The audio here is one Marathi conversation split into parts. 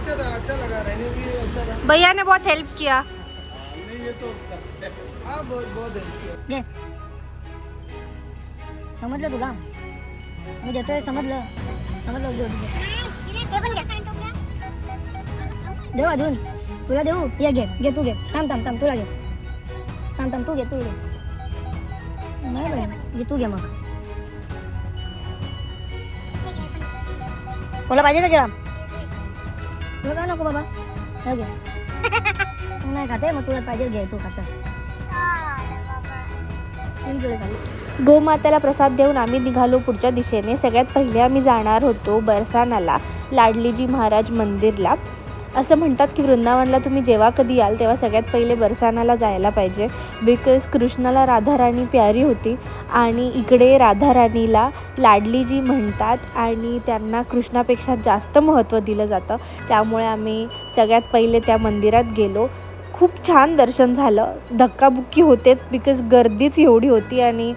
अच्छा था, अच्छा लगा, रहने भी अच्छा था। भैया ने बहुत हेल्प किया। नहीं ये तो हाँ बहुत बहुत हेल्प किया। समजलं तुला मी देतोय समजलं देऊ अजून तुला देऊ ये घे तू घे थांब तुला घे थांब तू घे नाही बाई घे तू घे मग तुला पाहिजे का केळा तुला काय नको बाबा हे घे तू नाही खाते मग तुला पाहिजे घे तू खाता गोमातेला प्रसाद देऊन आम्ही निघालो पुढच्या दिशेने। सगळ्यात पहिले आम्ही जाणार होतो बरसानाला, लाडलीजी महाराज मंदिरला। असं म्हणतात की वृंदावनला तुम्ही जेव्हा कधी याल तेव्हा सगळ्यात पहिले बरसानाला जायला पाहिजे, बिकॉज कृष्णाला राधाराणी प्यारी होती आणि इकडे राधाराणीला लाडलीजी म्हणतात आणि त्यांना कृष्णापेक्षा जास्त महत्त्व दिलं जातं। त्यामुळे आम्ही सगळ्यात पहिले त्या मंदिरात गेलो। खूप छान दर्शन झालं, धक्काबुक्की होतेच बिकॉज गर्दीच एवढी होती आणि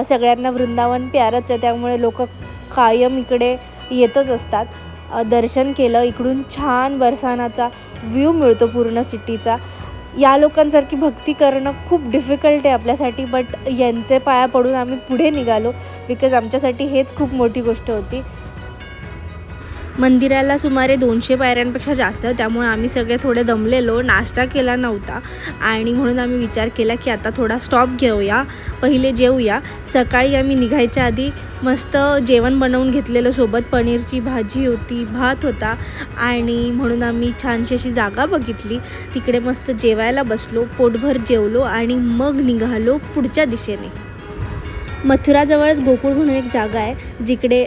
सगळ्यांना वृंदावन प्यारच आहे त्यामुळे लोक कायम इकडे येतच असतात। दर्शन केलं, इकडून छान बरसानाचा व्ह्यू मिळतो पूर्ण सिटीचा। या लोकांसारखी भक्ती करणं खूप डिफिकल्ट आहे आपल्यासाठी, बट यांचे पाया पडून आम्ही पुढे निघालो बिकॉज आमच्यासाठी हेच खूप मोठी गोष्ट होती। मंदिराला सुमारे 200 पायऱ्यांपेक्षा जास्त, त्यामुळे आम्ही सगळे थोडे दमलेलो, नाश्ता केला नव्हता आणि म्हणून आम्ही विचार केला की आता थोडा स्टॉप घेऊया, पहिले जेवूया। सकाळी आम्ही निघायच्या आधी मस्त जेवण बनवून घेतलेलं, सोबत पनीरची भाजी होती, भात होता आणि म्हणून आम्ही छानशी अशी जागा बघितली, तिकडे मस्त जेवायला बसलो, पोटभर जेवलो आणि मग निघालो पुढच्या दिशेने। मथुराजवळच गोकुळ म्हणून एक जागा आहे जिकडे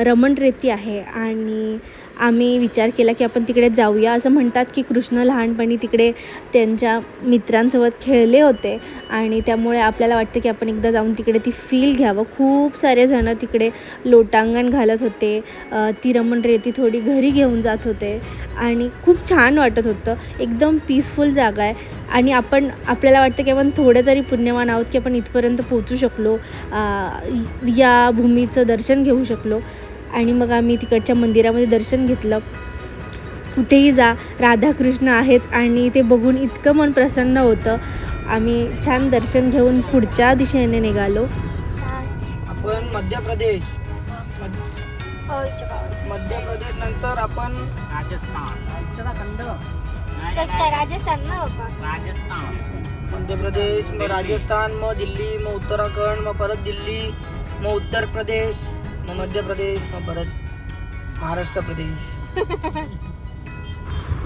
रमण रेती आहे आणि आम्ही विचार केला की आपण तिकडे जाऊया। असं म्हणतात की कृष्ण लहानपणी तिकडे त्यांच्या मित्रांसोबत खेळले होते आणि त्यामुळे आपल्याला वाटतं की आपण एकदा जाऊन तिकडे ती फील घ्यावं। खूप सारे जणं तिकडे लोटांगण घालत होते, ती रमण रेती थोडी घरी घेऊन जात होते आणि खूप छान वाटत होतं। एकदम पीसफुल जागा आहे आणि आपल्याला वाटतं की आपण थोडे तरी पुण्यवान आहोत की आपण इथपर्यंत पोहोचू शकलो, या भूमीचं दर्शन घेऊ शकलो। आणि मग आम्ही तिकडच्या मंदिरामध्ये दर्शन घेतलं। कुठेही जा राधाकृष्ण आहेच आणि ते बघून इतकं मन प्रसन्न होतं। आम्ही छान दर्शन घेऊन पुढच्या दिशेने निघालो। आपण मध्य प्रदेश नंतर आपण राजस्थान ना बाबा, मध्य प्रदेश, मग राजस्थान, मग दिल्ली, मग उत्तराखंड, मग परत दिल्ली, मग उत्तर प्रदेश, मग मध्य प्रदेश, मग परत महाराष्ट्र प्रदेश।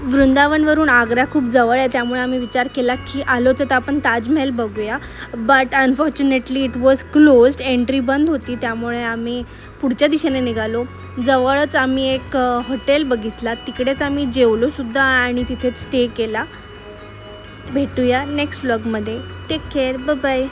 वृंदावनवरून आग्रा खूप जवळ आहे त्यामुळे आम्ही विचार केला की आलोच तर आपण ताजमहल बघूया, but unfortunately it was closed, entry बंद होती। त्यामुळे आम्ही पुढच्या दिशेने निघालो। जवळच आम्ही एक हॉटेल बघितला, तिकडेच आम्ही जेवलोसुद्धा आणि तिथेच स्टे केला। भेटूया नेक्स्ट व्लॉगमध्ये, टेक केअर, बाय बाय।